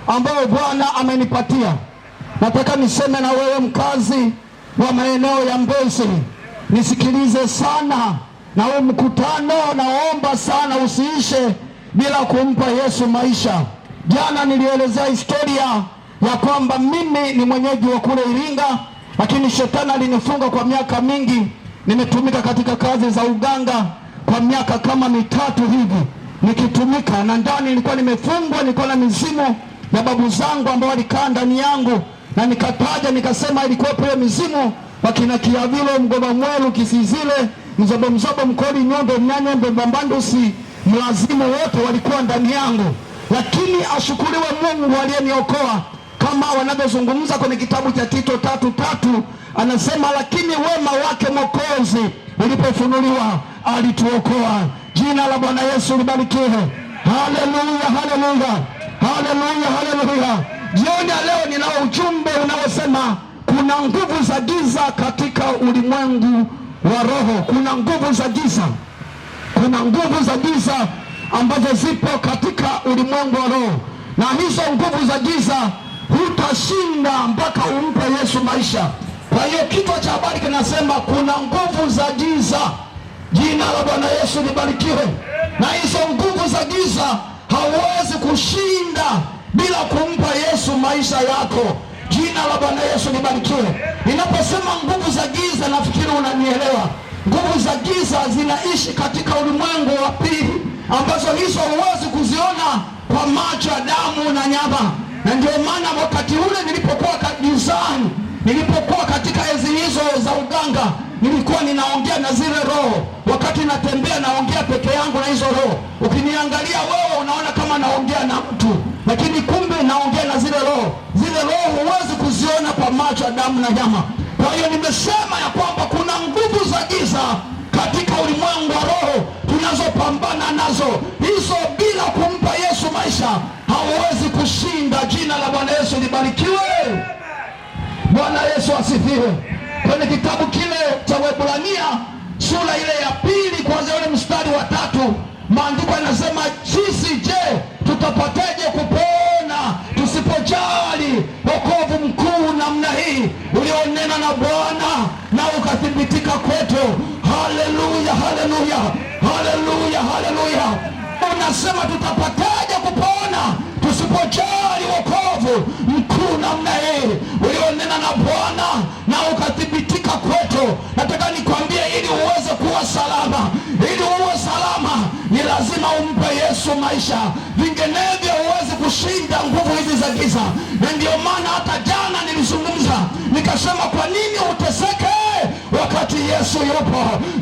ambayo Bwana amenipatia. Nataka niseme na wewe mkazi wa maeneo ya Mbezi, nisikilize sana, na huu mkutano naomba sana usiishe bila kumpa Yesu maisha. Jana nilielezea historia ya kwamba mimi ni mwenyeji wa kule Iringa, lakini shetani alinifunga kwa miaka mingi. Nimetumika katika kazi za uganga kwa miaka kama 3 hivi nikitumika, na ndani nilikuwa nimefungwa, nilikuwa na mizimu ya babu zangu ambao walikaa ndani yangu, na nikataja nikasema ilikuwa ile mizimu wakina Kiavilo, Mgoba Mwelu, Kisizile, Mzobo Mzobo, Mkoli, Nyondo, Mnyanyembe, Mbambandusi, Mlazimu, wote walikuwa ndani yangu. Lakini ashukuriwe Mungu aliyeniokoa, kama wanavyozungumza kwenye kitabu cha Tito 3:3 anasema, lakini wema wake Mwokozi ulipofunuliwa alituokoa. Jina la Bwana Yesu libarikiwe. Haleluya, haleluya, haleluya, haleluya. Jioni ya leo ninao ujumbe unaosema kuna nguvu za giza katika ulimwengu wa roho. Kuna nguvu za giza, kuna nguvu za giza ambazo zipo katika ulimwengu wa roho, na hizo nguvu za giza hutashinda mpaka umpe Yesu maisha. Kwa hiyo kichwa cha habari kinasema kuna nguvu za giza. Jina la Bwana Yesu libarikiwe. Na hizo nguvu za giza hauwezi kushinda bila kumpa Yesu maisha yako. Jina la Bwana Yesu libarikiwe. Ninaposema nguvu za giza, nafikiri unanielewa. Nguvu za giza zinaishi katika ulimwengu wa pili, ambazo hizo huwezi kuziona kwa macho ya damu na nyama. Na ndio maana wakati ule nilipokuwa kanisani, nilipokuwa katika enzi hizo za uganga, nilikuwa ninaongea na zile roho. Wakati natembea naongea peke yangu na hizo roho. Ukiniangalia wewe unaona kama naongea na mtu, lakini kumbe naongea na zile roho. Zile roho huwezi kuziona kwa macho ya damu na nyama. Kwa hiyo nimesema ya kwamba kuna nguvu za giza katika ulimwengu wa roho tunazopambana nazo. Hizo bila kumpa Yesu maisha hauwezi kushinda. Jina la Bwana Yesu libarikiwe. Bwana Yesu asifiwe. Kwenye kitabu kile cha Waebrania sura ile ya 2 kuanzia ule mstari wa 3, maandiko yanasema, sisi je, tutapateje kupona tusipojali wokovu mkuu namna hii ulionena na Bwana na ukathibitika kwetu. Haleluya, haleluya, haleluya, haleluya. Unasema tutapateje kupona tusipojali wokovu mkuu namna hii ulionena na Bwana na ukathibitika kwetu. Nataka nikwambie, ili uweze kuwa salama, ili uwe salama, ni lazima umpe Yesu maisha. Vinginevyo huwezi kushinda nguvu hizi za giza. Na ndio maana hata jana nilizungumza nikasema, kwa nini uteseke wakati Yesu yupo?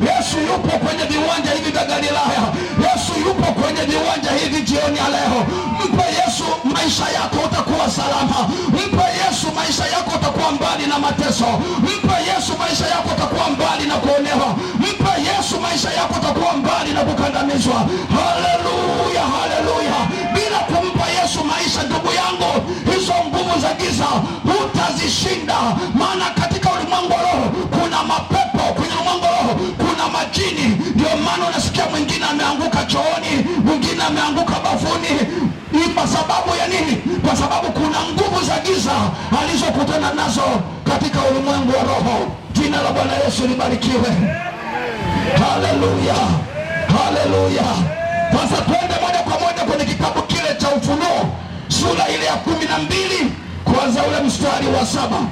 Yesu yupo kwenye viwanja hivi vya Galilaya. Yesu yupo kwenye viwanja hivi jioni ya leo. Mpe Yesu maisha yako, utakuwa salama. Mpe Yesu maisha yako, utakuwa mbali na mateso. Mpe Yesu maisha yako, utakuwa mbali na kuonewa. Mpe Yesu maisha yako, utakuwa mbali na kukandamizwa. Haleluya, haleluya. Bila kumpa Yesu maisha, ndugu yangu, hizo nguvu za giza hutazishinda. Maana katika ulimwengu wa roho kuna mapepo, kwenye ulimwengu wa roho kuna majini. Ndio maana unasikia mwingine ameanguka chooni, mwingine ameanguka bafuni. Ni kwa sababu ya nini? Kwa sababu kuna nguvu za giza alizokutana nazo katika ulimwengu wa roho. Jina la Bwana Yesu libarikiwe. Haleluya, haleluya. Sasa twende moja kwa moja kwenye kitabu kile cha Ufunuo sura ile ya 12 kuanzia ule mstari wa 7.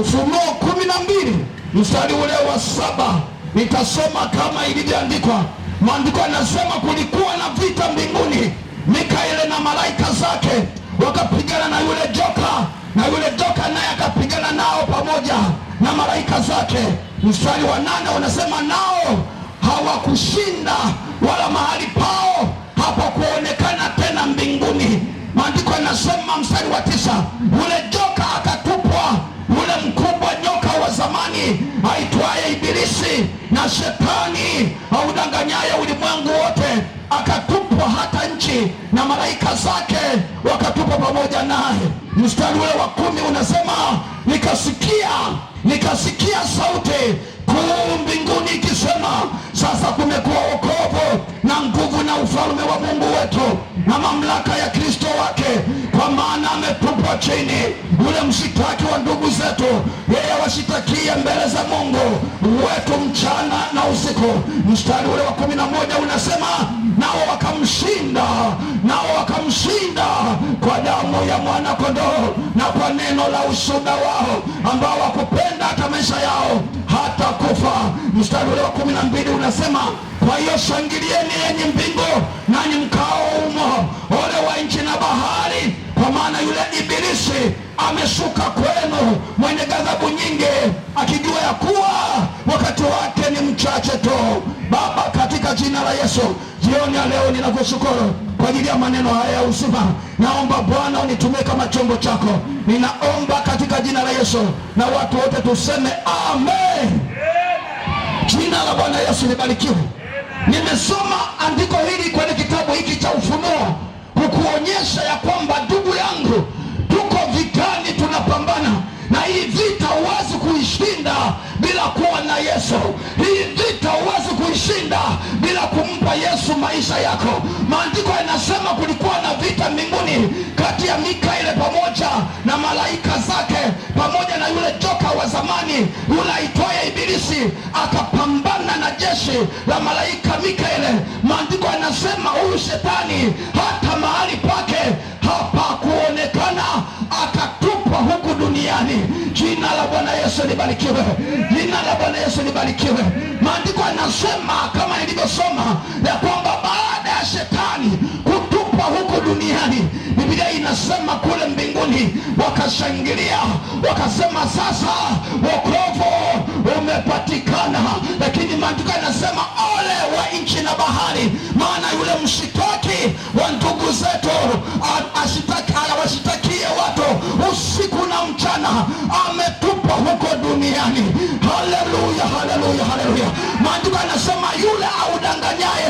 Ufunuo 12 mstari ule wa 7, nitasoma kama ilivyoandikwa. Maandiko yanasema, kulikuwa na vita mbinguni, Mikaeli na malaika zake wakapigana na yule joka, na yule joka naye akapigana nao pamoja na malaika zake. Mstari wa 8 unasema, nao hawakushinda, wala mahali pao hapakuonekana tena mbinguni. Maandiko yanasema mstari wa 9, yule joka akatupwa, yule mkubwa nyoka wa zamani aitwaye Ibilisi na Shetani audanganyaye ulimwengu wote, akatupwa hata nchi, na malaika zake wakatupwa pamoja naye. Mstari ule wa 10 unasema nikasikia sauti kuu mbinguni ikisema, sasa kumekuwa wokovu na nguvu na ufalme wa Mungu wetu na mamlaka ya Kristo wake, kwa maana ametupwa chini ule mshitaki wa ndugu zetu, yeye washitakie mbele za Mungu wetu mchana na usiku. Mstari ule wa 11 unasema, nao wakamshinda kwa damu ya mwana kondoo na kwa neno la ushuhuda wao, ambao wakupenda hata maisha yao hata kufa. Mstari ule wa 12 unasema, kwa hiyo shangilieni enyi mbingu nanyi mkao humo, ole wa nchi na bahari, kwa maana yule ibilisi ameshuka kwenu mwenye ghadhabu nyingi, akijua ya kuwa wakati wake ni mchache tu. Baba, katika jina la Yesu, jioni ya leo ninakushukuru kwa ajili ya maneno haya ya uzima. Naomba Bwana unitumie kama chombo chako, ninaomba katika jina la Yesu, na watu wote tuseme amen. Jina la Bwana Yesu libarikiwe. Nimesoma andiko hili kwenye kitabu hiki cha Ufunuo kukuonyesha ya kwamba ndugu yangu, tuko vitani, tunapambana na hii vita. Huwezi kuishinda bila kuwa na Yesu. Hii vita huwezi kuishinda bila kumpa Yesu maisha yako. Maandiko yanasema kulikuwa na vita mbinguni kati ya Mikaeli pamoja na malaika zake, pamoja na yule joka wa zamani yule aitwaye Ibilisi, akapambana na jeshi la malaika Mikaeli. Maandiko yanasema huyu shetani hata mahali pake hapakuonekana, akatupwa huku duniani. Jina la Bwana Yesu libarikiwe. Jina la Bwana Yesu libarikiwe. Maandiko yanasema kama nilivyosoma ya kwamba baada ya shetani kutupwa huku duniani, Biblia inasema kule mbinguni wakashangilia, wakasema sasa wokovu umepatikana. Lakini maandiko yanasema ole wa nchi na bahari, maana yule mshitaki wa ndugu zetu awashitakie watu usiku na mchana, ametupwa huko duniani. Haleluya, haleluya, haleluya. Maandiko yanasema yule audanganyaye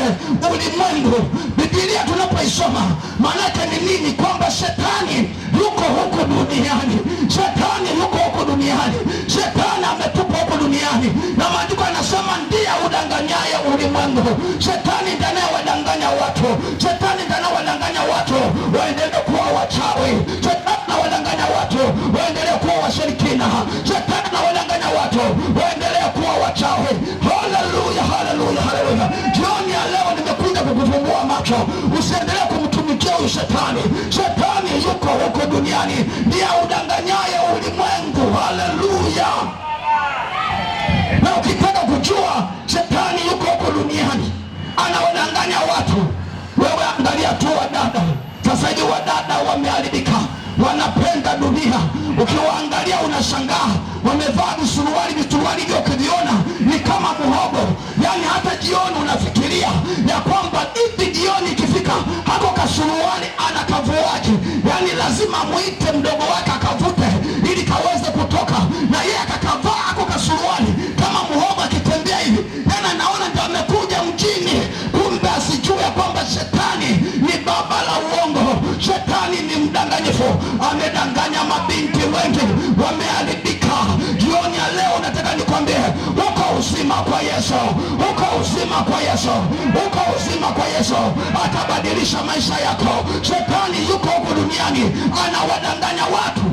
ulimwengu. Biblia tunapoisoma maanake ni nini? Kwamba shetani yuko huko duniani, shetani yuko huko duniani, shetani ametupwa huko duniani, na maandiko yanasema ndiye udanganyaye ulimwengu. Shetani ndiye anayewadanganya watu, shetani ndiye anayewadanganya watu waendelee kuwa wachawi, shetani anawadanganya watu waendelee kuwa washirikina, shetani anawadanganya watu waendelee kuwa wachawi. Haleluya, haleluya, haleluya. Jioni ya leo nimekuja kukufumbua macho, usiendelee kumtumikia huyu shetani. Shetani yuko huko duniani, ndiye udanganyaye ulimwengu. Haleluya. Na ukitaka kujua shetani yuko huko duniani anawadanganya watu, wewe angalia tu wadada. Sasa hivi wadada wameharibika, wanapenda dunia. Ukiwaangalia unashangaa, wamevaa visuruali hivyo, ukiviona ni kama muhogo. Yani hata jioni unafikiria ya kwamba hivi jioni ikifika hako kasuruali anakavuaje? Yani lazima muite mdogo wake akavute ili kaweze kutoka, na yeye akakavaa hako kasuruali kama muhogo, akitembea hivi tena naona ndio amekuja mjini. Kumbe asijue kwamba shetani ni baba la uongo, shetani ni mdanganyifu, amedanganya mabinti wengi, wameharibika. Jioni ya leo nataka nikwambie, uko uzima kwa Yesu, uko uzima kwa Yesu, uko uzima kwa Yesu. Atabadilisha maisha yako. Shetani yuko huko duniani anawadanganya watu,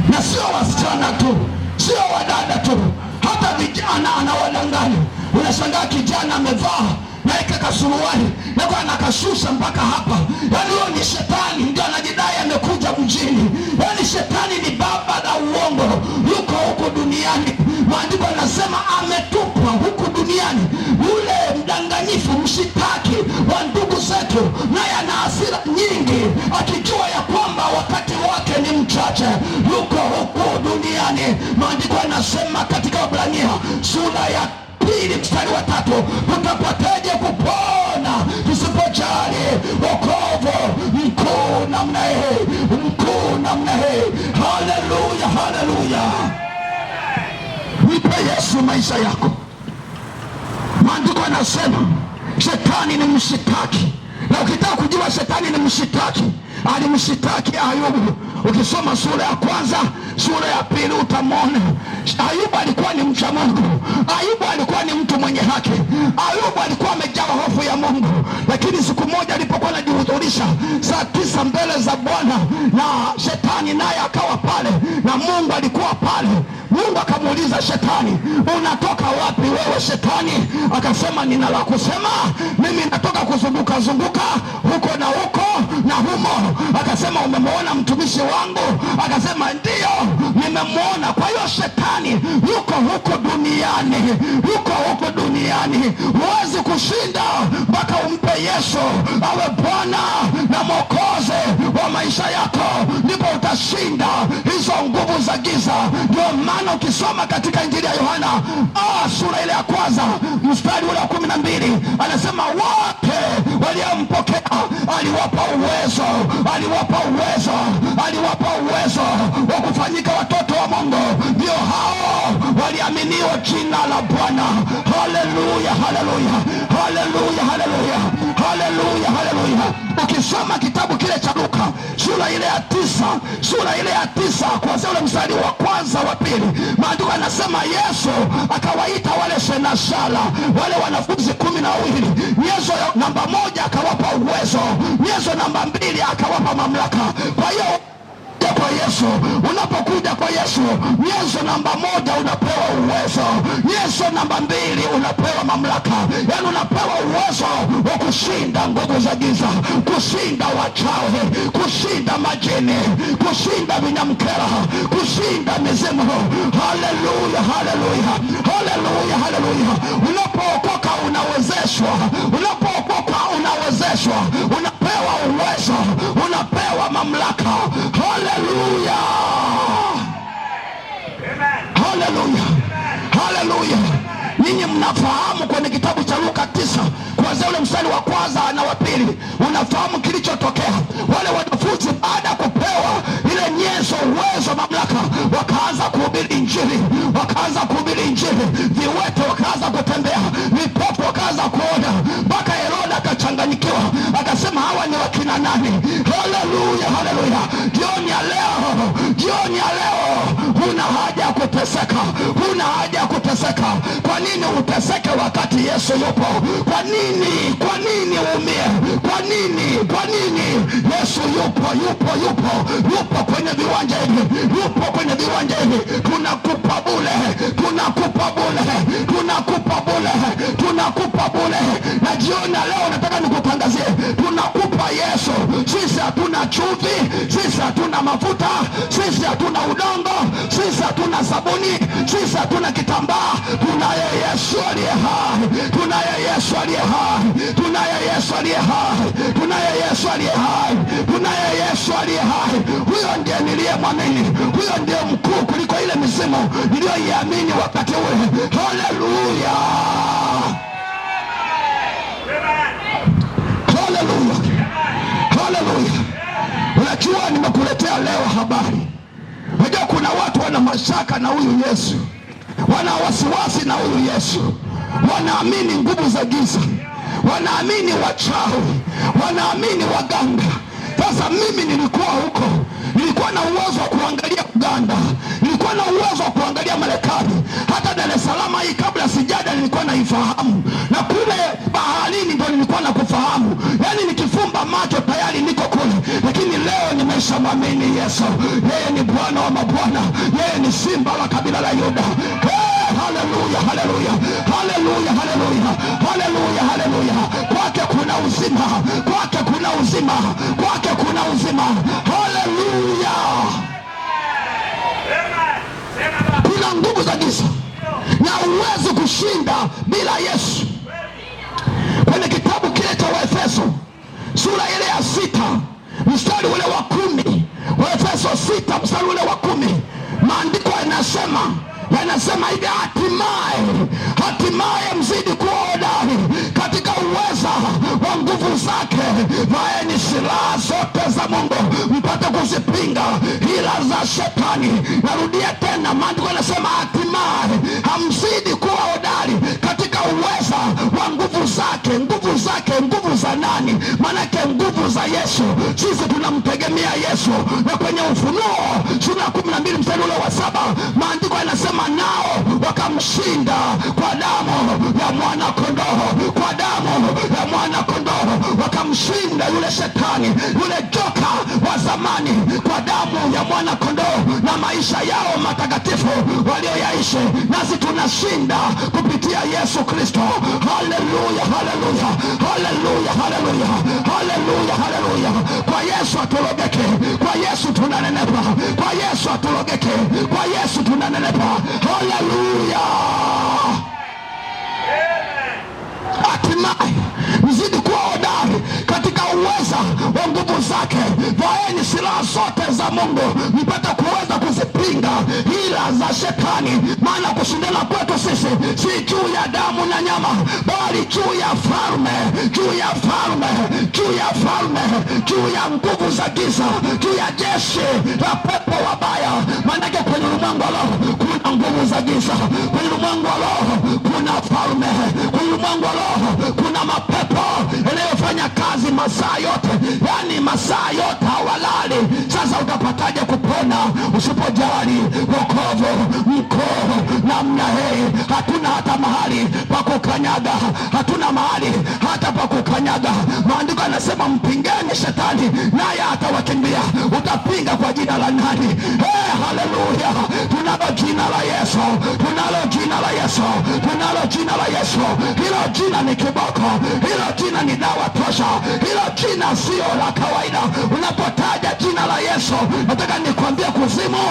na sio wasichana tu, sio wadada tu, hata vijana anawadanganya. Unashangaa kijana amevaa naika kasuruali na kwa anakashusha mpaka hapa. Yani huyo ni shetani, ndio anajidai amekuja mjini. Yani shetani ni baba la uongo, yuko huko duniani. Maandiko yanasema ametupwa huku duniani. Ule mdanganyifu, mshitaki wa ndugu zetu, naye ana hasira nyingi, akijua ya kwamba wakati wake ni mchache, yuko huko duniani. Maandiko yanasema katika Waebrania sura ya 2 mstari wa 3, tutapoteje kupona tusipojali wokovu mkuu namna hii, mkuu namna hii. Haleluya, haleluya. Mpe Yesu maisha yako. Maandiko yanasema shetani ni mshitaki, Na ukitaka kujua shetani ni mshitaki, alimshitaki Ayubu. Ukisoma sura ya kwanza, sura ya pili, utamwona Ayubu alikuwa ni mcha Mungu. Ayubu alikuwa ni mtu mwenye haki. Ayubu alikuwa amejawa hofu ya Mungu. Lakini siku moja alipokuwa anajihudhurisha saa 9 mbele za Bwana, na shetani naye akawa pale na Mungu alikuwa pale, Mungu akamuuliza shetani, unatoka wapi wewe shetani? Akasema, nina la kusema, mimi natoka kuzunguka zunguka huko na huko na humo. Akasema, umemwona mtumishi wangu? Akasema, ndio nimemwona. Kwa hiyo shetani yuko huko duniani, yuko huko duniani. Huwezi kushinda mpaka umpe Yesu awe Bwana na Mwokozi wa maisha yako, ndipo utashinda hizo nguvu za giza. Ndio maana ukisoma katika Injili ya Yohana sura ile ya kwanza mstari ule wa 12 anasema, wote waliompokea aliwapa uwezo, aliwapa uwezo, aliwapa uwezo wa kufanyika watoto wa Mungu, ndio hao waliaminiwa jina la Bwana. Haleluya, haleluya, haleluya, haleluya, haleluya, haleluya. Ukisoma kitabu kile cha Luka sura ile ya 9, sura ile ya 9 kuanzia ule mstari wa kwanza wa pili, maandiko yanasema Yesu akawaita wale senasala, wale wanafunzi 12. Nyenzo namba 1 akawapa uwezo, nyenzo namba 2 akawapa mamlaka. Kwa hiyo kwa Yesu, unapokuja kwa Yesu, nyenzo namba 1 unapewa uwezo, nyenzo namba 2 unapewa mamlaka. Yaani unapewa uwezo wa kushinda nguvu za giza, kushinda wachawi, kushinda majini, kushinda vinyamkera, kushinda mizimu. Haleluya, haleluya, haleluya, haleluya. Unapookoka unawezeshwa, unapookoka unawezeshwa, unapewa uwezo, unapewa mamlaka. Haleluya, haleluya, haleluya. Ninyi mnafahamu kwenye kitabu cha Luka 9 kuanzia ule mstari wa kwanza na wa pili, unafahamu kilichotokea. Wale wanafunzi baada ya kupewa ile nyenzo, uwezo, mamlaka, wakaanza kuhubiri Injili, wakaanza kuhubiri Injili. Viwete wakaanza kutembea, vipofu wakaanza kuona, mpaka Herode akachanganyikiwa, akasema, hawa ni wakina nani? Haleluya, haleluya. Jioni ya leo, jioni ya leo, huna haja ya kuteseka, huna haja ya kuteseka. Kwa nini uteseke wakati Yesu yupo? Kwa nini, kwa nini uumie? Kwa nini, kwa nini? Yesu yupo, yupo, yupo, yupo kwenye viwanja hivi, yupo kwenye viwanja hivi. Tunakupa bure, tunakupa bure, tunakupa bure, tunakupa bure. Na jioni ya leo nataka nikutangazie, tunakupa Yesu. Sisi hatuna chumvi, sisi hatuna mafuta, sisi hatuna udongo, sisi hatuna sabuni, sisi hatuna kitambaa. Tunaye Yesu aliye hai, tunaye Yesu aliye hai, tunaye Yesu aliye hai, tunaye Yesu aliye hai, tunaye Yesu aliye hai. Huyo ndiye niliyemwamini, huyo ndiye mkuu kuliko ile mizimu niliyoiamini wakati ule. Haleluya, haleluya, haleluya. Unajua, nimekuletea leo habari. Unajua kuna watu wana mashaka na huyu Yesu, wana wasiwasi na huyu Yesu, wanaamini nguvu za giza, wanaamini wachawi, wanaamini waganga. Sasa mimi nilikuwa huko, nilikuwa na uwezo wa kuangalia Uganda, nilikuwa na uwezo wa kuangalia Marekani, hata Dar es Salaam hii kabla sijaja nilikuwa naifahamu, na kule baharini ndio nilikuwa nakufahamu. Yaani nikifumba macho tayari niko kule. Lakini leo nimeshamwamini Yesu. Yeye ni Bwana wa mabwana, yeye ni simba la kabila la Yuda. Haleluya, haleluya, haleluya, haleluya, haleluya, haleluya. Kwake kuna uzima, kwake kuna uzima, kwake kuna uzima. Haleluya. Kuna nguvu za giza na uwezo kushinda bila Yesu. Kwenye kitabu kile cha Waefeso sura ile ya 6 mstari ule wa 10, Waefeso 6 mstari ule wa 10, maandiko yanasema hivi, hatimaye mzidi kuwa hodari katika uweza wa nguvu zake, vaeni silaha zote za Mungu mpate kuzipinga hila za shetani. Narudia tena, maandiko yanasema hatimaye hamzidi kuwa hodari katika uweza wa nguvu zake. Nguvu zake, nguvu za nani? Maana za Yesu, sisi tunamtegemea Yesu. Na kwenye Ufunuo sura 12 mstari ule wa 7 maandiko yanasema nao wakamshinda kwa damu ya mwana kondoo, kwa damu ya mwana kondoo wakamshinda yule shetani, yule joka wa zamani, kwa damu ya mwana kondoo na maisha yao matakatifu walioyaishi. Nasi tunashinda kupitia Yesu Kristo. Haleluya, haleluya, haleluya, haleluya, haleluya, haleluya. Kwa Yesu atulogeke, kwa Yesu tunanenepa, kwa Yesu atulogeke, kwa Yesu tunanenepa. Haleluya. Hatimaye mzidi kuwa hodari katika uweza wa nguvu zake. Vaeni silaha zote za Mungu mpate kuweza kuzipinga hila za shetani, maana kushindana kwetu sisi si juu ya damu na nyama, bali juu ya falme, juu ya falme, juu ya falme, juu ya nguvu za giza, juu ya jeshi la pepo wabaya. Maanake kwenye ulimwengu wa roho kuna nguvu za giza, kwenye ulimwengu wa roho kuna falme, kwenye ulimwengu wa roho kuna mapepo yanayofanya kazi masaa yote, yani masaa yote hawalali. Sasa utapataje kupona usipojali wokovu mkuu namna hii? Hatuna hata mahali pa kukanyaga, hatuna mahali hata pa kukanyaga. Maandiko yanasema mpingeni shetani naye atawakimbia. Utapinga kwa jina la nani? Haleluya. Tunalo jina la Yesu, tunalo jina la Yesu, tunalo jina la Yesu. Hilo jina ni kiboko, hilo jina ni dawa tosha, hilo jina sio la kawaida. Unapotaja jina la Yesu, nataka nikwambie kuzimu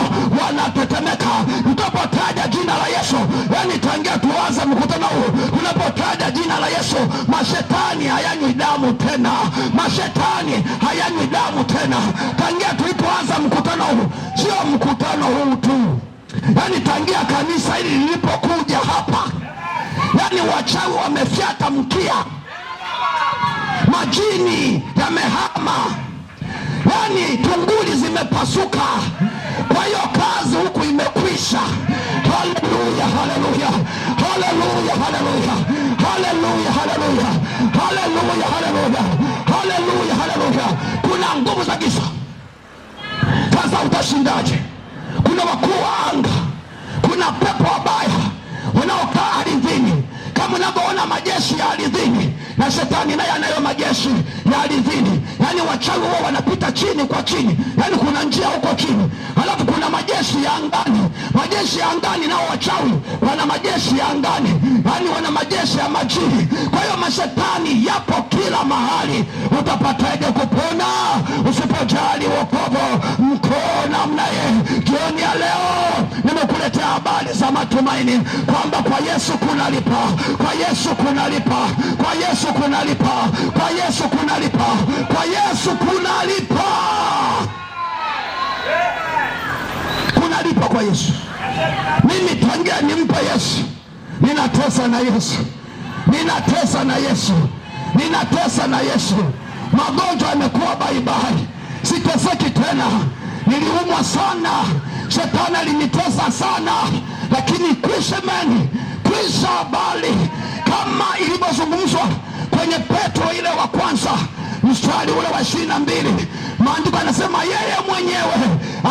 wanatetemeka. Unapotaja jina la Yesu, yani tangia tuanze mkutano huu, unapotaja jina la Yesu, mashetani hayanywi damu tena, mashetani hayanywi damu tena. Tangia tulipoanza mkutano huu, sio mkutano huu tu, yani tangia kanisa hili lilipokuja hapa, yani wachawi wamefyata mkia, majini yamehama, yani tunguli zimepasuka. Kwa hiyo kazi huku imekwisha. Haleluya, haleluya, haleluya, haleluya, haleluya, haleluya, haleluya, haleluya, haleluya, haleluya. Kuna nguvu za giza. Sasa utashindaje? Kuna wakuu wa anga, kuna pepo wabaya wanaokaa ardhini, kama unavyoona majeshi ya ardhini, na shetani naye anayo majeshi ya ardhini. Yani wachawi wao wanapita chini kwa chini, yani kuna njia huko chini. Halafu kuna majeshi ya angani, majeshi ya angani nao wachawi wana majeshi ya angani, yani wana majeshi ya majini. Kwa hiyo mashetani yapo kila mahali. Utapataje kupona usipojali wokovu mkuu namna hii? Jioni ya leo nimekuletea habari za matumaini kwamba kwa Yesu kunalipa, kwa Yesu kunalipa, kwa Yesu kunalipa, kwa Yesu kunalipa, kwa Yesu kunalipa, kunalipa kwa Yesu. Mimi tangia nimpe Yesu, ninatesa na Yesu, ninatesa na Yesu, ninatesa na Yesu. Magonjwa yamekuwa baibai, siteseki tena. Niliumwa sana, shetani alinitesa sana, lakini kwisha habari kama ilivyozungumzwa kwenye Petro ile wa kwanza mstari ule wa 22. Maandiko yanasema yeye mwenyewe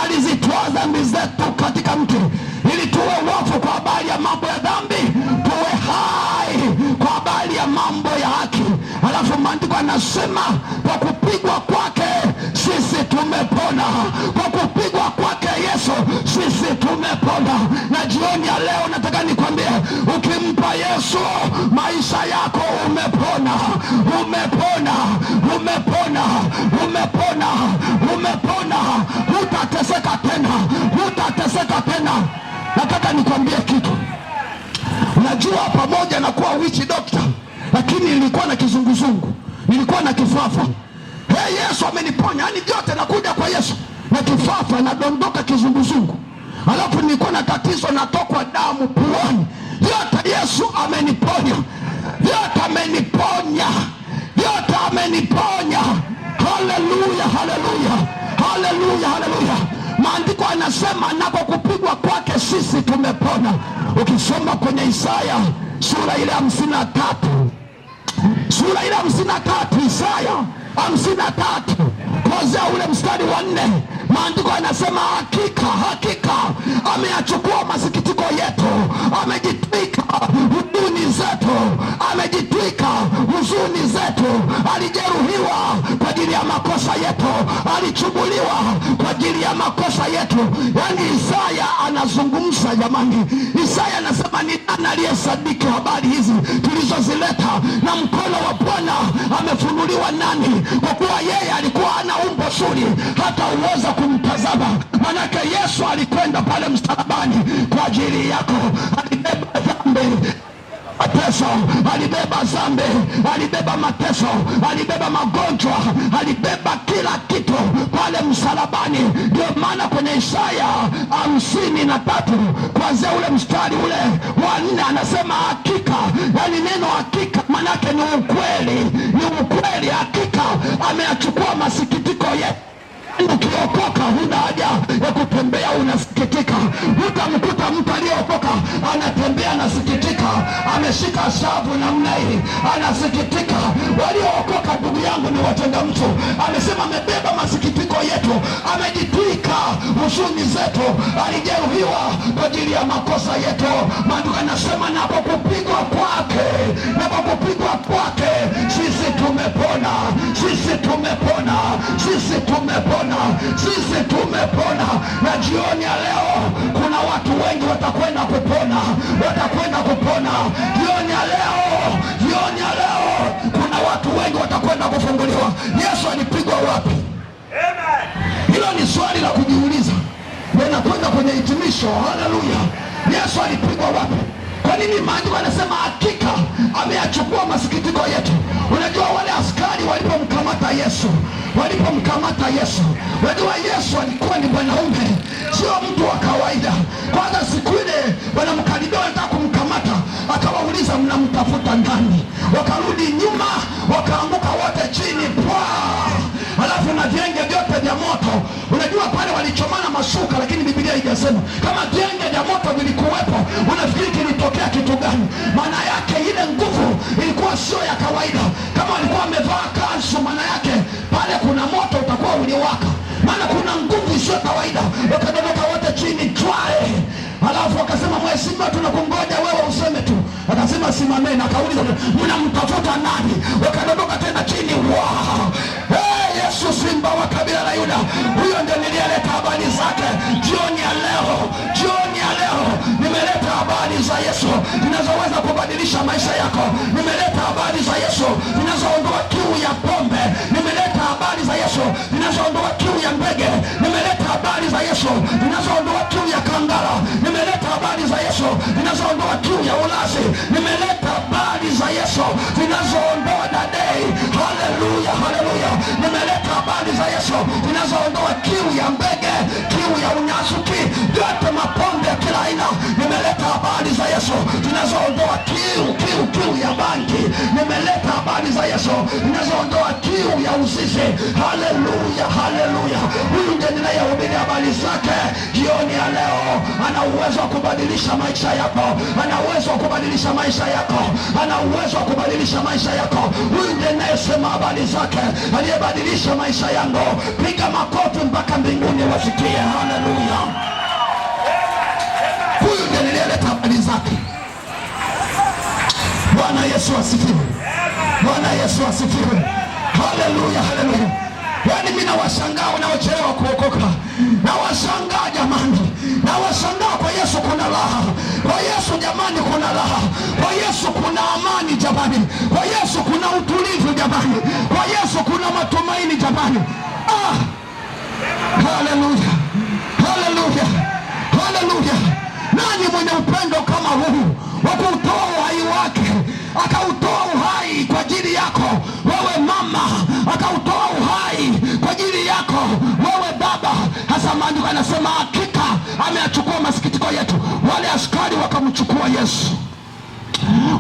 alizitoa dhambi zetu katika mti, ili tuwe wafu kwa habari ya mambo ya dhambi, tuwe hai kwa habari ya mambo ya haki. Alafu maandiko yanasema kwa kupigwa kwake sisi tumepona, kwa kupigwa kwake Yesu sisi tumepona. Na jioni ya leo nataka nikwambie, ukimpa Yesu maisha yako umepona, umepona, umepona, umepona, umepona. Hutateseka tena, hutateseka tena. Nataka nikwambie kitu. Unajua, pamoja na kuwa witch doctor, lakini nilikuwa na kizunguzungu, nilikuwa na kifafa. Yesu ameniponya, yani vyote nakuja kwa Yesu na kifafa, nadondoka kizunguzungu. Alafu nilikuwa na tatizo, natokwa damu puani. Vyote Yesu ameniponya, vyote ameniponya, vyote ameniponya. Haleluya, haleluya, haleluya, haleluya. Maandiko yanasema na kwa kupigwa kwake sisi tumepona. Ukisoma kwenye Isaya sura ile 53 sura ile 53, Isaya 53 kuanzia ule mstari wa 4, maandiko yanasema hakika ameyachukua masikitiko yetu, amejitwika huzuni zetu, amejitwika huzuni zetu. Alijeruhiwa kwa ajili ya makosa yetu, alichubuliwa kwa ajili ya makosa yetu. Yani Isaya anazungumza jamani. Isaya anasema ni nani aliyesadiki habari hizi tulizozileta, na mkono wa Bwana amefunuliwa nani? Kwa kuwa yeye alikuwa ana umbo zuri hata uweza kumtazama. Manake Yesu alikwenda pale msalabani kwa ajili yako, alibeba dhambi, mateso, alibeba dhambi, alibeba mateso, alibeba magonjwa, alibeba kila kitu pale msalabani. Ndio maana kwenye Isaya 53 kuanzia ule mstari ule wa 4 anasema hakika. Yani neno hakika manake ni ukweli, ni ukweli. Hakika ameyachukua masikitiko yetu. Ukiokoka huna haja ya kutembea unasikitika. Utamkuta mtu aliyeokoka anatembea anasikitika, ameshika shavu namna hii anasikitika. Waliookoka ndugu yangu ni watenda mtu. Amesema amebeba masikitiko yetu, amejitwika huzuni zetu, alijeruhiwa kwa ajili ya makosa yetu. Maandiko yanasema na kwa kupigwa kwake sisi tumepona, sisi tumepona, sisi tumepona, sisi tumepona. Na jioni ya leo kuna watu wengi watakwenda kupona, watakwenda kupona jioni ya leo. Jioni ya leo kuna watu wengi watakwenda kufunguliwa. Yesu alipigwa wapi? Hilo ni swali la kujiuliza. Nakwenda kwenye hitimisho. Haleluya. Yesu alipigwa wapi? Kwa nini maandiko yanasema hakika ameyachukua masikitiko yetu? Unajua wale askari walipomkamata Yesu, unajua Yesu alikuwa ni mwanaume, sio mtu wa kawaida. Kwanza siku ile wanamkaribia, wanataka kumkamata, akawauliza mnamtafuta nani? Wakarudi nyuma, wakaanguka wote chini alafu na vyenge vyote vya moto. Unajua pale walichomana mashuka, lakini Biblia haijasema. Kama vyenge vya moto vilikuwepo, unafikiri kilitokea kitu gani? Maana yake ile nguvu ilikuwa sio ya kawaida. Kama walikuwa wamevaa kanzu, maana yake pale kuna moto utakuwa uliwaka, maana kuna nguvu sio kawaida. Wakadondoka wote chini alafu wakasema mheshimiwa, tunakungoja wewe useme tu. Akasema simameni. Akauliza mnamtafuta nani? Wakadondoka tena chini. Yesu simba wa kabila la Yuda, huyo ndio niliyeleta habari zake jioni ya leo. Jioni ya leo nimeleta habari za Yesu zinazoweza kubadilisha maisha yako. Nimeleta habari za Yesu zinazoondoa kiu ya pombe. Nimeleta habari za Yesu zinazoondoa kiu ya mbege. Nimeleta habari za Yesu zinazoondoa kiu ya kangara. Nimeleta habari za Yesu zinazoondoa kiu ya ulazi. Nimeleta habari za Yesu zinazoondoa dadei. Haleluya, haleluya. Nimeleta habari za Yesu zinazoondoa kiu ya mbege, kiu ya unyasuki, yote mapombe ya kila aina. Nimeleta habari za Yesu zinazoondoa kiu ya bangi. Nimeleta habari za Yesu zinazoondoa kiu ya uzinzi. Haleluya, haleluya. Huyu ndiye ninayehubiri habari zake jioni ya leo. Ana uwezo wa kubadilisha maisha yako, ana uwezo wa kubadilisha maisha yako, ana uwezo wa kubadilisha maisha yako. Huyu ndiye ninayesema habari zake, aliyebadilisha maisha yangu. Piga makofi mpaka mbinguni wasikie. Haleluya. Huyu ndiye niliyeleta habari zake. Bwana Yesu asifiwe. Bwana Yesu asifiwe. Haleluya, haleluya. Yaani mimi nawashangaa wanaochelewa kuokoka. Nawashangaa jamani. Nawashangaa. Kwa Yesu kuna raha. Kwa Yesu jamani kuna raha. Kwa Yesu kuna amani jamani. Kwa Yesu kuna utulivu jamani. Kwa Yesu kuna matumaini jamani. Haleluya. Haleluya. Haleluya. Nani mwenye upendo kama huu wa kutoa uhai wake, akautoa uhai kwa ajili yako wewe mama, akautoa uhai kwa ajili yako wewe baba. Hasa maandiko yanasema hakika ameyachukua masikitiko yetu. Wale askari wakamchukua Yesu.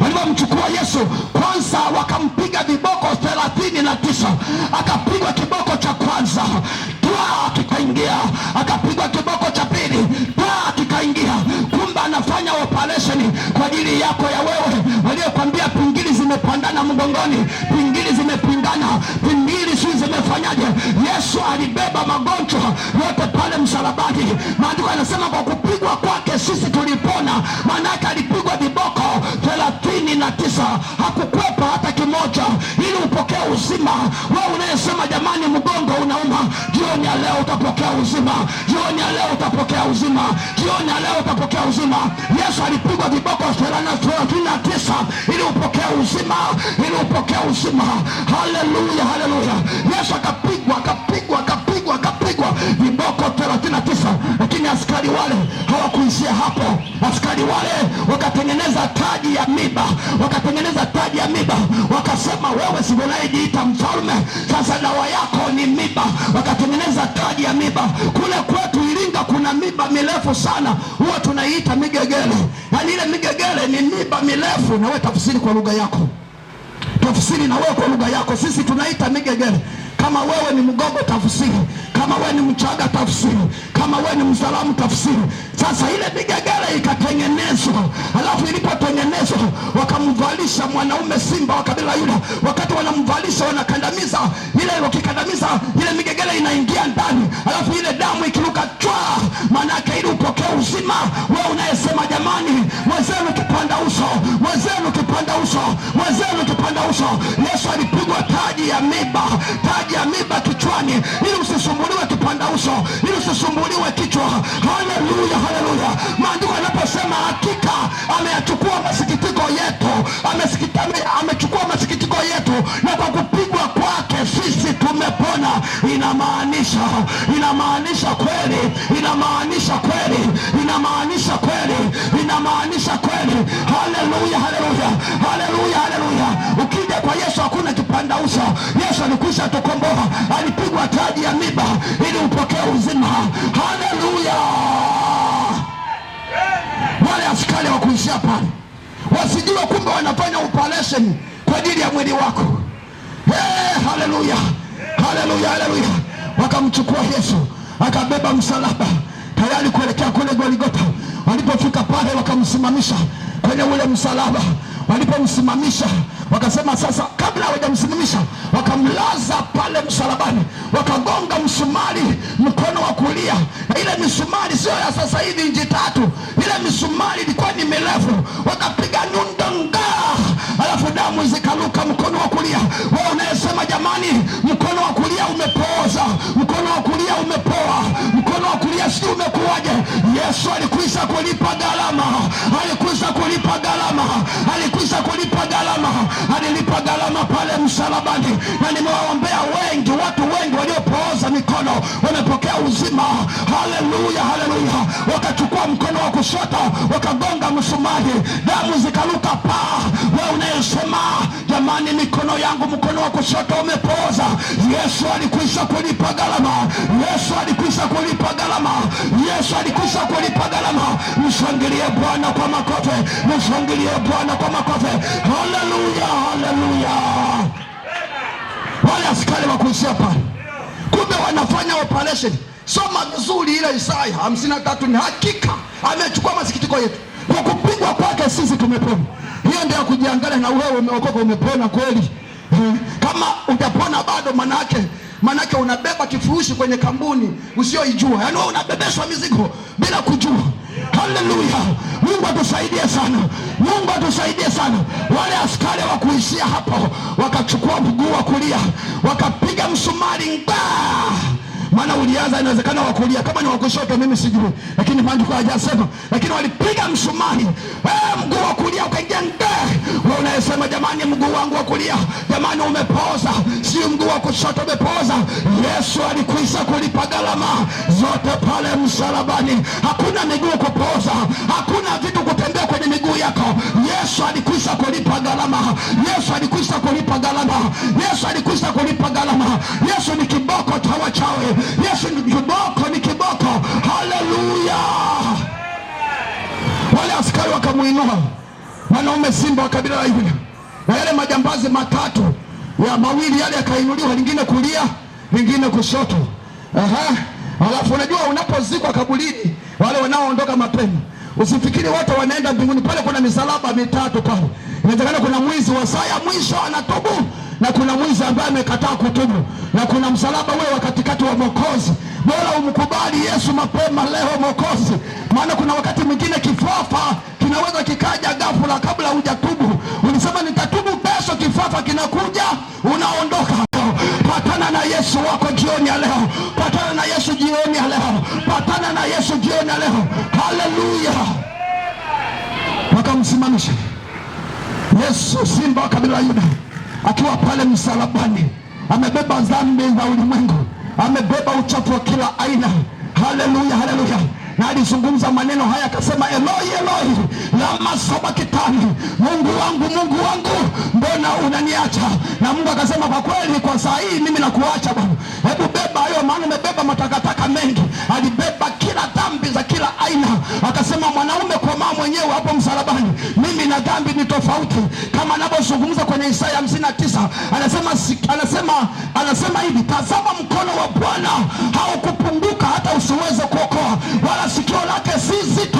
Walipomchukua Yesu, kwanza wakampiga viboko 39. Akapigwa kiboko cha kwanza, kikaingia. Akapigwa kiboko cha pili, kikaingia. Kumbe anafanya operation kwa ajili yako ya wewe waliokwambia pingili zimepanda zimepingana mgongoni, pingili zimepingana, pingili si zimefanyaje. Yesu alibeba magonjwa yote pale msalabani. Maandiko yanasema kwa kupigwa kwake sisi tulipona. Maana yake alipigwa viboko 39, hakukwepa hata kimoja, ili upokee uzima. Wewe unayesema jamani mgongo unauma, jioni ya leo utapokea uzima. Jioni ya leo utapokea uzima. Jioni ya leo utapokea uzima. Yesu alipigwa viboko 39 ili upokee uzima, ili upokee uzima. Haleluya, haleluya. Yesu akapigwa viboko 39, lakini askari wale hawakuishia hapo. Askari wale wakatengeneza taji ya miba, wakasema wewe si unayejiita mfalme, sasa dawa yako ni miba. Wakatengeneza taji ya miba. Kule kwetu Iringa kuna miba mirefu sana, huwa tunaiita migegele. Yaani ile migegele ni miba mirefu. Na wewe tafsiri kwa lugha yako, tafsiri na wewe kwa lugha yako. Sisi tunaita migegele. Kama wewe ni Mgogo tafsiri, kama wewe ni Mchaga tafsiri, kama wewe ni Mzalamu tafsiri. Sasa ile migegele ikatengenezwa, alafu ilipotengenezwa wakamvalisha mwanaume simba wa kabila Yuda. Wakati wanamvalisha wanakandamiza ile, wakikandamiza ile migegele inaingia ndani, alafu ile damu ikiruka chwa. Maana yake ili upokee uzima. Wewe unayesema jamani mwenzenu kipanda uso, mwenzenu kipanda uso, mwenzenu kipanda uso. Yesu alipigwa taji ya miba, taji ya miba kichwani, ili usisumbuliwe kipanda uso, ili usisumbuliwe kichwa. Haleluya, haleluya. Maandiko yanaposema hakika ameyachukua masikitiko yetu, amechukua masikitiko yetu, na kwa kupigwa kwake sisi tumepona. Inamaanisha kweli, inamaanisha kweli, inamaanisha kweli, inamaanisha kweli. Haleluya, haleluya, haleluya, haleluya. Ukija kwa Yesu hakuna kipanda uso. Yesu alikwisha tukomboa, alipigwa taji ya miba ili upokee uzima. Haleluya. Wale askari wakuishia pale wasijua kumbe wanafanya operation kwa ajili ya mwili wako. Haleluya, haleluya, haleluya. Wakamchukua Yesu, akabeba msalaba tayari kuelekea kule Golgotha. Walipofika pale wakamsimamisha kwenye ule msalaba. Walipomsimamisha wakasema sasa, kabla hawajamsimamisha wakamlaza pale msalabani, wakagonga msumari mkono wa kulia. Na ile misumari sio ya sasa hivi inchi 3, ile misumari ilikuwa ni mirefu. Wakapiga nundonga, alafu damu zikaruka mkono wa kulia. Wewe unayesema jamani mkono wa kulia umepooza, mkono wa kulia umepoa, mkono wa kulia si umekuwaje? Yesu alikwisha kulipa gharama, alikwisha kulipa gharama, alikwisha kulipa gharama, alilipa gharama pale msalabani. Na nimewaombea wengi, watu wengi waliopooza mikono wamepokea uzima. Haleluya, haleluya. Wakachukua mkono wa kushoto wakagonga msumari, damu zikaruka paa. Wewe unayesema jamani mikono yangu mkono wa kushoto umepooza, Yesu alikwisha kulipa gharama, Yesu alikwisha kulipa gharama, Yesu alikwisha kulipa gharama. Mshangilie Bwana kwa makofi, mshangilie Bwana kwa makofi. Haleluya, haleluya. Wale askari wakuishia pale, kumbe wanafanya operation. Soma vizuri ile Isaya 53, ni hakika amechukua masikitiko yetu, kwa kupigwa kwake sisi tumepona. Hiyo ndio kujiangalia na wewe umeokoka, umepona kweli. Kama utapona bado, manake unabeba kifurushi kwenye kampuni usioijua. Yaani wewe unabebeshwa mizigo bila kujua. Haleluya. Mungu atusaidie sana, Mungu atusaidie sana. Wale askari wa kuishia hapo wakachukua mguu wa kulia wakapiga msumari maana ulianza inawezekana wa kulia, kama ni wa kushoto mimi sijui, lakini maandiko hayajasema. Lakini walipiga msumari, mguu wa kulia ukaingia wewe unayesema jamani mguu wangu wa kulia jamani umepooza, si mguu wa kushoto umepooza. Yesu alikwisha kulipa gharama zote pale msalabani. Hakuna miguu kupooza, hakuna vitu kutembea kwenye miguu yako. Yesu alikwisha kulipa gharama, Yesu alikwisha kulipa gharama, Yesu alikwisha kulipa gharama. Yesu ni kiboko cha wachawi, Yesu ni kiboko, ni kiboko. Haleluya. Wale askari wakamuinua mwanaume simba wa kabila la Yuda, na yale majambazi matatu ya mawili yale yakainuliwa, lingine kulia lingine kushoto. Alafu unajua unapozikwa kaburini, wale wanaoondoka mapema usifikiri wote wanaenda mbinguni. Pale kuna misalaba mitatu pale. Inawezekana kuna mwizi wa saa ya mwisho anatubu, na kuna mwizi ambaye amekataa kutubu, na kuna msalaba ule wa katikati wa Mwokozi. Bora umkubali Yesu mapema leo Mwokozi, maana kuna wakati mwingine kifafa kinaweza kikaja ghafla kabla hujatubu. Ulisema nitatubu kesho, kifafa kinakuja, unaondoka. Patana na Yesu wako jioni ya leo, patana na Yesu jioni ya leo, patana na Yesu jioni ya leo. Haleluya! Wakamsimamisha Yesu, simba wa kabila la Yuda, akiwa pale msalabani, amebeba dhambi za ulimwengu, amebeba uchafu wa kila aina. Haleluya, haleluya! Na alizungumza maneno haya akasema, Eloi Eloi lama sabakitani, Mungu wangu mbona unaniacha? Na Mungu akasema, kwa kweli kwa saa hii mimi nakuacha Bwana. Hebu beba hayo, maana umebeba matakataka mengi. Alibeba kila dhambi za kila aina. Akasema, mwanaume komaa mwenyewe hapo msalabani, mimi na dhambi ni tofauti. Kama anavyozungumza kwenye Isaya 59, anasema hivi, tazama mkono wa Bwana haukupunguka hata usiweze kuokoa, wala sikio lake si zito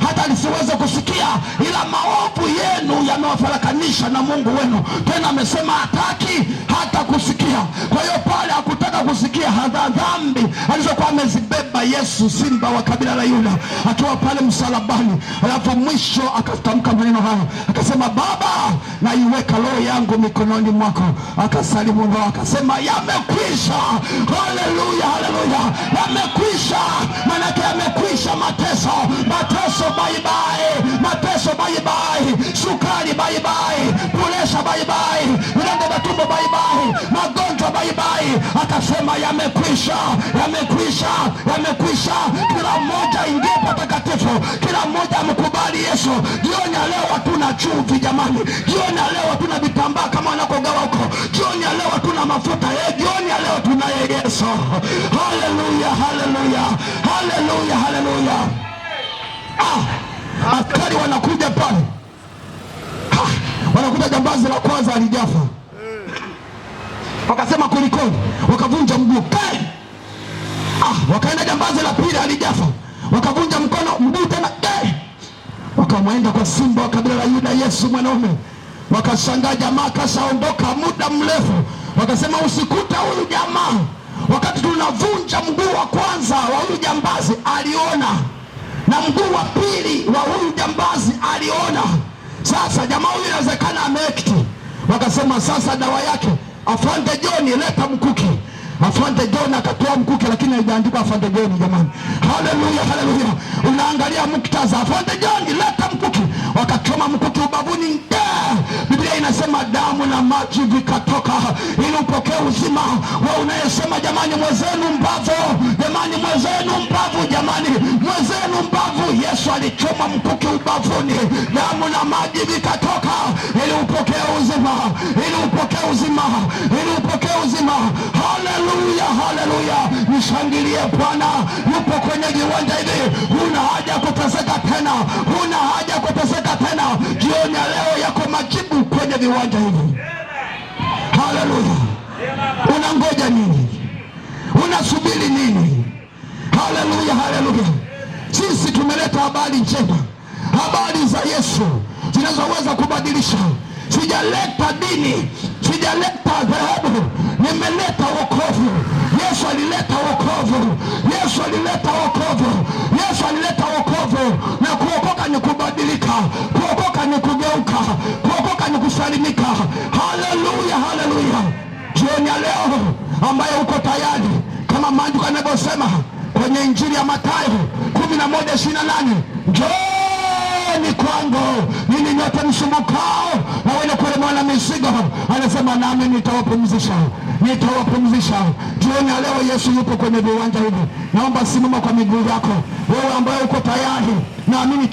hata lisiweze kusikia, ila maovu yenu yamewafarakanisha na Mungu wenu. Tena amesema hataki hata kusikia. Kwa hiyo pale hakutaka kusikia hata dhambi alizokuwa amezibeba Yesu, simba wa kabila la Yuda, akiwa pale msalabani. Alafu mwisho akatamka maneno haya, akasema, Baba, naiweka roho yangu mikononi mwako. Akasalimu roho, akasema, yamekwisha. Haleluya, haleluya! Yamekwisha, manake yamekwisha mateso. Mateso bye bye, mateso bye bye, sukari bye bye, presha bye bye, vidonda vya tumbo bye bye, magonjwa bye bye. Akasema yamekwisha, yamekwisha, yamekwisha. Kila mmoja ingie patakatifu, kila mmoja amkubali Yesu. Jioni ya leo hatuna chumvi jamani, jioni ya leo hatuna vitambaa kama wanakogawa huko, jioni ya leo hatuna mafuta, jioni ya leo tunaye Yesu. Haleluya, haleluya, haleluya, haleluya! Askari wanakuja pale, wanakuja, jambazi la kwanza alijafa, wakasema kulikoni, wakavunja mguu. Wakaenda jambazi la pili alijafa, wakavunja mguu tena. Wakamwenda kwa simba wa kabila la Yuda, Yesu mwanaume. Wakashangaa, jamaa kashaondoka muda mrefu. Wakasema, usikuta huyu jamaa, wakati tunavunja mguu wa kwanza wa huyu jambazi aliona, na mguu wa pili wa huyu jambazi aliona. Sasa jamaa huyu inawezekana amekti. Wakasema, sasa dawa yake, Afande John, leta mkuki. Afande John akatoa mkuki, lakini haijaandikwa Afande John jamani. Haleluya, haleluya! Unaangalia muktadha, Afande John, leta mkuki. Wakachoma mkuki ubavuni, Biblia inasema damu na maji vikatoka ili upokee uzima. Wewe unayesema jamani, mwezenu mbavu, jamani, mwezenu mbavu, jamani, mwezenu mbavu, Yesu alichoma mkuki ubavuni, damu na maji vikatoka ili upokee uzima, ili upokee uzima, ili upokee uzima. Haleluya, haleluya! Nishangilie Bwana, yupo kwenye viwanja hivi. Huna haja kuteseka tena, huna haja kuteseka tena. Jioni ya leo yako majibu kwenye viwanja hivi. Haleluya! Unangoja nini? Unasubiri nini? Haleluya, haleluya! Sisi tumeleta habari njema, habari za Yesu zinazoweza kubadilisha. Sijaleta dini, sijaleta dhehebu, nimeleta wokovu. Yesu alileta wokovu, Yesu alileta wokovu, Yesu alileta wokovu. Na kuokoka ni kubadilika, kuokoka ni kugeuka, kuokoka ni kusalimika. Haleluya, haleluya! Jioni ya leo ambaye uko tayari, kama maandiko yanavyosema kwenye Injili ya Mathayo 11:28, njooni kwangu ninyi nyote msumbukao na wenye kulemewa na mizigo, anasema nami nitawapumzisha, nitawapumzisha. Jioni ya leo Yesu yupo kwenye viwanja hivi. Naomba simama kwa miguu yako, wewe ambaye uko tayari, naamini